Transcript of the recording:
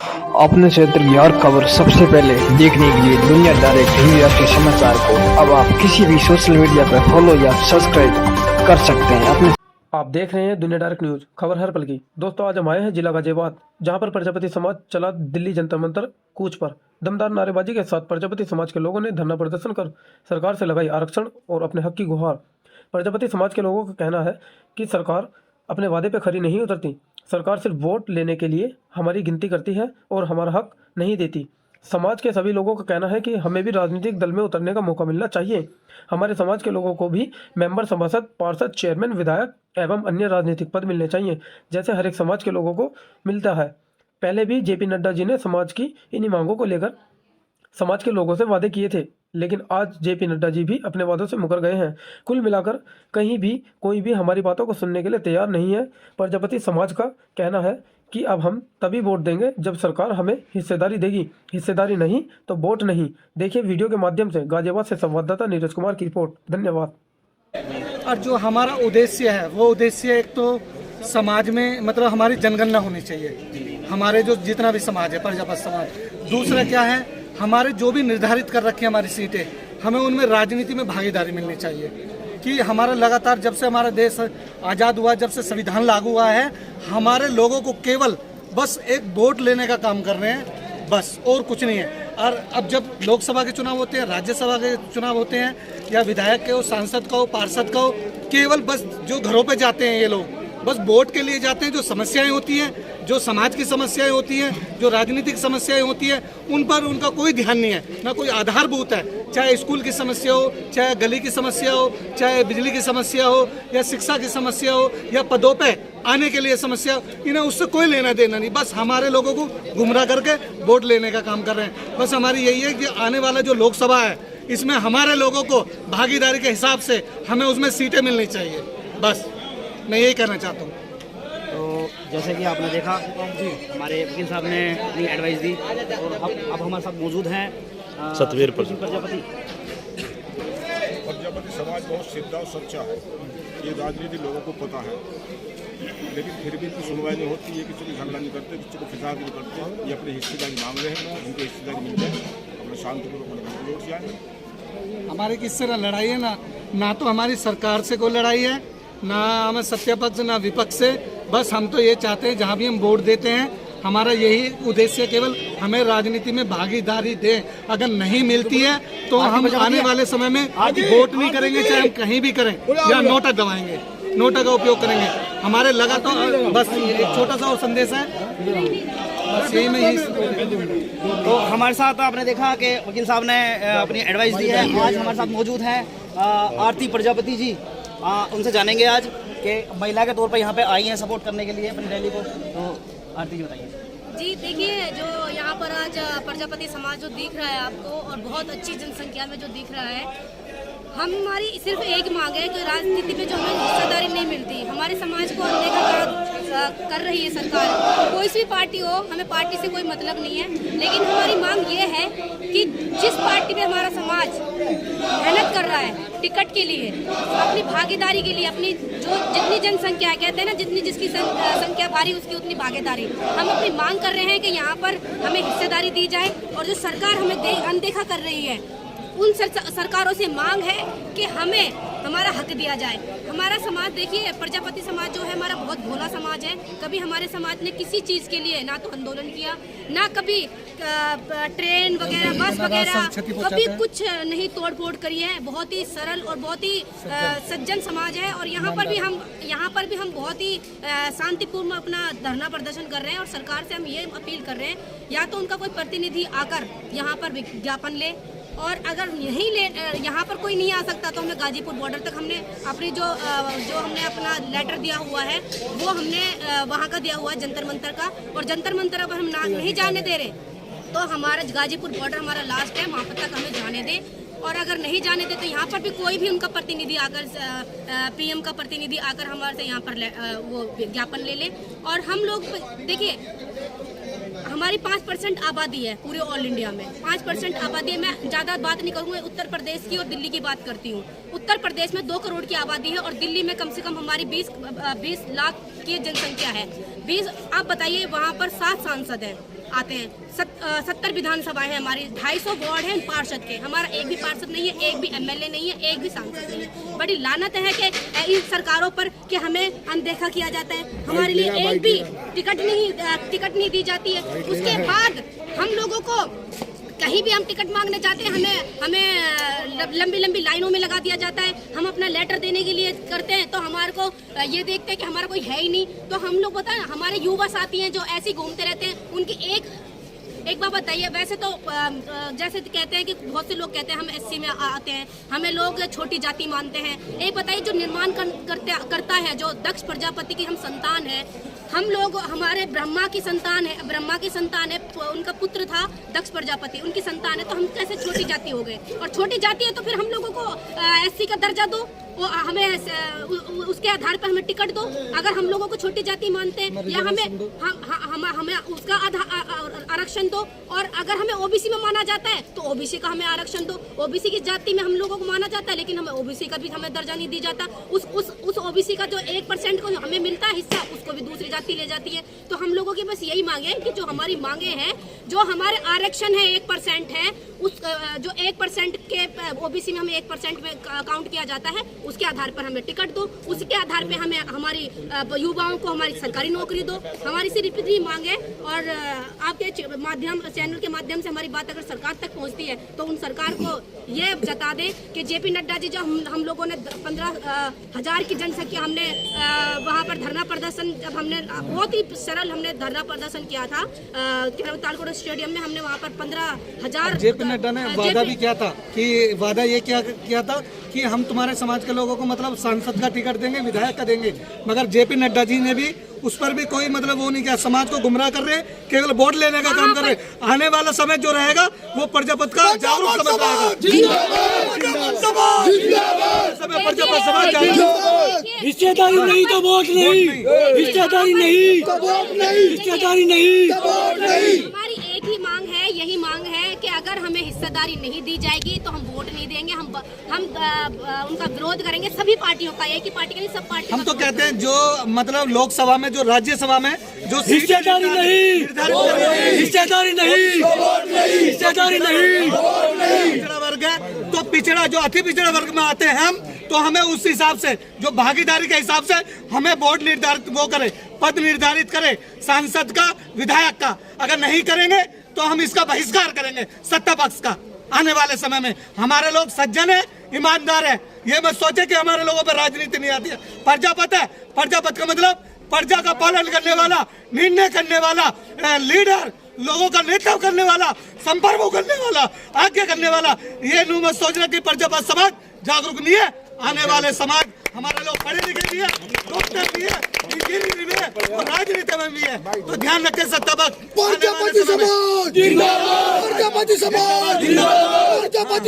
अपने क्षेत्र की हर खबर सबसे पहले देखने के लिए दुनिया डायरेक्ट हिंदी राष्ट्रीय समाचार को अब आप किसी भी सोशल मीडिया पर फॉलो या सब्सक्राइब कर सकते हैं। अपने आप देख रहे हैं दुनिया डायरेक्ट न्यूज, खबर हर पल की। दोस्तों, आज हम आए हैं जिला गाजियाबाद, जहां पर प्रजापति समाज चला दिल्ली जंतर मंतर कूच पर। दमदार नारेबाजी के साथ प्रजापति समाज के लोगों ने धरना प्रदर्शन कर सरकार से लगाई आरक्षण और अपने हक की गुहार। प्रजापति समाज के लोगों का कहना है कि सरकार अपने वादे पर खरी नहीं उतरती। सरकार सिर्फ वोट लेने के लिए हमारी गिनती करती है और हमारा हक नहीं देती। समाज के सभी लोगों का कहना है कि हमें भी राजनीतिक दल में उतरने का मौका मिलना चाहिए। हमारे समाज के लोगों को भी मेंबर, सभासद, पार्षद, चेयरमैन, विधायक एवं अन्य राजनीतिक पद मिलने चाहिए, जैसे हर एक समाज के लोगों को मिलता है। पहले भी जेपी नड्डा जी ने समाज की इन्हीं मांगों को लेकर समाज के लोगों से वादे किए थे, लेकिन आज जेपी नड्डा जी भी अपने वादों से मुकर गए हैं। कुल मिलाकर कहीं भी कोई भी हमारी बातों को सुनने के लिए तैयार नहीं है। प्रजापति समाज का कहना है कि अब हम तभी वोट देंगे जब सरकार हमें हिस्सेदारी देगी, हिस्सेदारी नहीं तो वोट नहीं। देखिए वीडियो के माध्यम से गाजियाबाद से संवाददाता नीरज कुमार की रिपोर्ट। धन्यवाद। और जो हमारा उद्देश्य है वो उद्देश्य एक तो समाज में मतलब हमारी जनगणना होनी चाहिए, हमारे जो जितना भी समाज है प्रजापति समाज। दूसरा क्या है, हमारे जो भी निर्धारित कर रखी है हमारी सीटें, हमें उनमें राजनीति में भागीदारी मिलनी चाहिए। कि हमारा लगातार जब से हमारा देश आज़ाद हुआ, जब से संविधान लागू हुआ है, हमारे लोगों को केवल बस एक वोट लेने का काम कर रहे हैं, बस और कुछ नहीं है। और अब जब लोकसभा के चुनाव होते हैं, राज्यसभा के चुनाव होते हैं, या विधायक के हो, सांसद का हो, पार्षद का हो, केवल बस जो घरों पे जाते हैं ये लोग बस वोट के लिए जाते हैं। जो समस्याएं होती हैं, जो समाज की समस्याएं होती हैं, जो राजनीतिक समस्याएं होती हैं, उन पर उनका कोई ध्यान नहीं है, ना कोई आधारभूत है। चाहे स्कूल की समस्या हो, चाहे गली की समस्या हो, चाहे बिजली की समस्या हो, या शिक्षा की समस्या हो, या पदों पे आने के लिए समस्या हो, इन्हें उससे कोई लेना देना नहीं। बस हमारे लोगों को गुमराह करके वोट लेने का काम कर रहे हैं। बस हमारी यही है कि आने वाला जो लोकसभा है, इसमें हमारे लोगों को भागीदारी के हिसाब से हमें उसमें सीटें मिलनी चाहिए। बस मैं यही कहना चाहता हूँ। तो जैसे कि आपने देखा जी, हमारे वकील साहब ने अपनी एडवाइस दी और अब हमारे साथ मौजूद हैं सतवीर प्रजापति। प्रजापति समाज बहुत सीधा और सच्चा है, ये राजनीति लोगों को पता है, लेकिन फिर भी इतनी सुनवाई नहीं होती है। किसी को झगड़ा नहीं करते, किसी को फिसाद नहीं करते। ये अपनी हिस्सेदारी मांग रहे हैं, उनको हिस्सेदारी मिल जाए, अपने शांतिपूर्वक लौट जाए। हमारे किससे ना लड़ाई है, ना तो हमारी सरकार से कोई लड़ाई है, ना हमें सत्ता पक्ष ना विपक्ष से। बस हम तो ये चाहते हैं जहाँ भी हम वोट देते हैं, हमारा यही उद्देश्य केवल हमें राजनीति में भागीदारी दें। अगर नहीं मिलती है तो हम आने वाले समय में वोट नहीं करेंगे, चाहे हम कहीं भी करें, या नोटा दबाएंगे, नोटा का उपयोग करेंगे। हमारे लगातार बस एक छोटा सा और संदेश है, बस यही मैं तो हमारे साथ आपने देखा कि वकील साहब ने अपनी एडवाइस दी है। आज हमारे साथ मौजूद हैं आरती प्रजापति जी। उनसे जानेंगे आज कि महिला के तौर पर यहाँ पे आई हैं सपोर्ट करने के लिए अपनी रैली को। तो आरती जी बताइए। जी देखिए, जो यहाँ पर आज प्रजापति समाज जो दिख रहा है आपको, और बहुत अच्छी जनसंख्या में जो दिख रहा है, हमारी सिर्फ एक मांग है कि राजनीति में जो हमें हिस्सेदारी नहीं मिलती, हमारे समाज को अनदेखा कर रही है सरकार। कोई सी पार्टी हो, हमें पार्टी से कोई मतलब नहीं है, लेकिन हमारी मांग ये है कि जिस पार्टी में हमारा समाज मेहनत कर रहा है टिकट के लिए, अपनी भागीदारी के लिए, अपनी जो जितनी जनसंख्या है, कहते हैं ना जितनी जिसकी संख्या भारी उसकी उतनी भागीदारी, हम अपनी मांग कर रहे हैं कि यहाँ पर हमें हिस्सेदारी दी जाए। और जो सरकार हमें अनदेखा कर रही है, उन सरकारों से मांग है कि हमें हमारा हक दिया जाए। हमारा समाज देखिए, प्रजापति समाज जो है हमारा बहुत भोला समाज है। कभी हमारे समाज ने किसी चीज़ के लिए ना तो आंदोलन किया, ना कभी ट्रेन वगैरह, बस वगैरह, कभी कुछ नहीं तोड़ फोड़ करी है। बहुत ही सरल और बहुत ही सज्जन समाज है। और यहाँ पर भी हम बहुत ही शांतिपूर्ण अपना धरना प्रदर्शन कर रहे हैं। और सरकार से हम ये अपील कर रहे हैं, या तो उनका कोई प्रतिनिधि आकर यहाँ पर विज्ञापन ले, और अगर यहाँ पर कोई नहीं आ सकता तो हमें गाजीपुर बॉर्डर तक हमने अपनी जो हमने अपना लेटर दिया हुआ है, वो हमने वहाँ का दिया हुआ है जंतर मंतर का। और जंतर मंतर अब हम नहीं जाने दे रहे, तो हमारा गाजीपुर बॉर्डर हमारा लास्ट है, वहाँ पर तक हमें जाने दें। और अगर नहीं जाने दे तो यहाँ पर भी कोई भी उनका प्रतिनिधि आकर, पीएम का प्रतिनिधि आकर हमारे से यहाँ पर वो विज्ञापन ले ले। और हम लोग देखिए, हमारी 5% आबादी है पूरे ऑल इंडिया में, 5% आबादी है। मैं ज़्यादा बात नहीं करूँगी, उत्तर प्रदेश की और दिल्ली की बात करती हूँ। उत्तर प्रदेश में 2 करोड़ की आबादी है और दिल्ली में कम से कम हमारी 20 लाख की जनसंख्या है। 20 आप बताइए, वहाँ पर 7 सांसद हैं आते हैं, 70 विधानसभाएं हैं हमारी, 250 वार्ड हैं पार्षद के, हमारा एक भी पार्षद नहीं है, एक भी एमएलए नहीं है, एक भी सांसद नहीं है। बड़ी लानत है कि इन सरकारों पर कि हमें अनदेखा किया जाता है, हमारे लिए एक भी टिकट नहीं दी जाती है। उसके बाद हम लोगों को कहीं भी हम टिकट मांगने जाते हैं, हमें लंबी लंबी लाइनों में लगा दिया जाता है। हम अपना लेटर देने के लिए करते हैं तो हमारे को ये देखते हैं कि हमारा कोई है ही नहीं। तो हम लोग पता है, हमारे युवा साथी हैं जो ऐसे ही घूमते रहते हैं, उनकी एक बात बताइए। वैसे तो जैसे कहते हैं कि बहुत से लोग कहते हैं हम एससी में आते हैं, हमें लोग छोटी जाति मानते हैं। एक बताइए, जो निर्माण करता है, जो दक्ष प्रजापति की हम संतान है, हम लोग हमारे ब्रह्मा की संतान है, उनका पुत्र था दक्ष प्रजापति, उनकी संतान है, तो हम कैसे छोटी जाति हो गए? और छोटी जाति है तो फिर हम लोगों को एससी का दर्जा दो, वो हमें उसके आधार पर हमें टिकट दो। अगर हम लोगों को छोटी जाति मानते हैं, या हमें उसका आरक्षण दो। और अगर हमें ओबीसी में माना जाता है तो ओबीसी का हमें आरक्षण दो। ओबीसी की जाति में हम लोगों को माना जाता है, लेकिन हमें ओबीसी का भी हमें दर्जा नहीं दी जाता। उस ओबीसी का जो 1% को हमें मिलता है हिस्सा, उसको भी दूसरी जाति ले जाती है। तो हम लोगों की बस यही मांगे हैं कि जो हमारी मांगे हैं, जो हमारे आरक्षण है 1% है, उस जो 1% के ओबीसी में हमें 1% में काउंट किया जाता है, उसके आधार पर हमें टिकट दो। उसके आधार पे हमें हमारी युवाओं को हमारी सरकारी नौकरी दो। हमारी सिर्फ इतनी मांग है। और आपके चैनल के माध्यम से हमारी बात अगर सरकार तक पहुंचती है तो उन सरकार को ये बता दें कि जेपी नड्डा जी, जो हम लोगों ने 15,000 की जनसंख्या, हमने वहाँ पर धरना प्रदर्शन, जब हमने बहुत ही सरल हमने धरना प्रदर्शन किया था तालकोट स्टेडियम में, हमने वहाँ पर 15,000। जेपी नड्डा ने वादा भी किया था कि वादा ये किया था कि हम तुम्हारे समाज के लोगों को मतलब सांसद का टिकट देंगे, विधायक का देंगे। मगर जेपी नड्डा जी ने भी उस पर भी कोई मतलब वो नहीं किया। समाज को गुमराह कर रहे, केवल वोट लेने का काम कर रहे। आने वाला समय जो रहेगा वो प्रजापति का जागरूक समय रहेगा। प्रजापति समाज हिस्सेदारी नहीं तो वोट नहीं, हिस्सेदारी नहीं तो वोट नहीं, हिस्सेदारी नहीं तो वोट नहीं। हमारी एक ही मांग है, यही मांग है कि अगर हमें हिस्सेदारी नहीं दी जाएगी तो हम वोट नहीं देंगे। हम उनका विरोध करेंगे, सभी पार्टियों का, एक ही पार्टी का नहीं, सब पार्टी। हम तो कहते हैं जो मतलब लोकसभा में, जो राज्यसभा में जो हिस्सेदारी नहीं, हिस्सेदारी नहीं, हिस्सेदारी नहीं। पिछड़ा वर्ग है तो पिछड़ा, जो अति पिछड़ा वर्ग में आते हैं हम, तो हमें उस हिसाब से, जो भागीदारी के हिसाब से हमें बोर्ड निर्धारित वो करे, पद निर्धारित करे सांसद का, विधायक का। अगर नहीं करेंगे तो हम इसका बहिष्कार करेंगे सत्ता पक्ष का। आने वाले समय में हमारे लोग सज्जन है, ईमानदार है। ये मत सोचे कि हमारे लोगों पर राजनीति नहीं आती है। प्रजापति है, प्रजापति का मतलब प्रजा का पालन करने वाला, निर्णय करने वाला लीडर, लोगों का नेतृत्व करने वाला, संपर्क करने वाला, आज्ञा करने वाला। ये नु मत सोचना कि प्रजापति समाज जागरूक नहीं है। आने वाले समाज हमारे लोग पढ़े लिखे भी है, डॉक्टर भी है, इंजीनियर भी है और राजनीति में भी है। तो ध्यान रखें सत्ता पक्ष। प्रजापति समाज जिंदाबाद, प्रजापति समाज जिंदाबाद, प्रजापति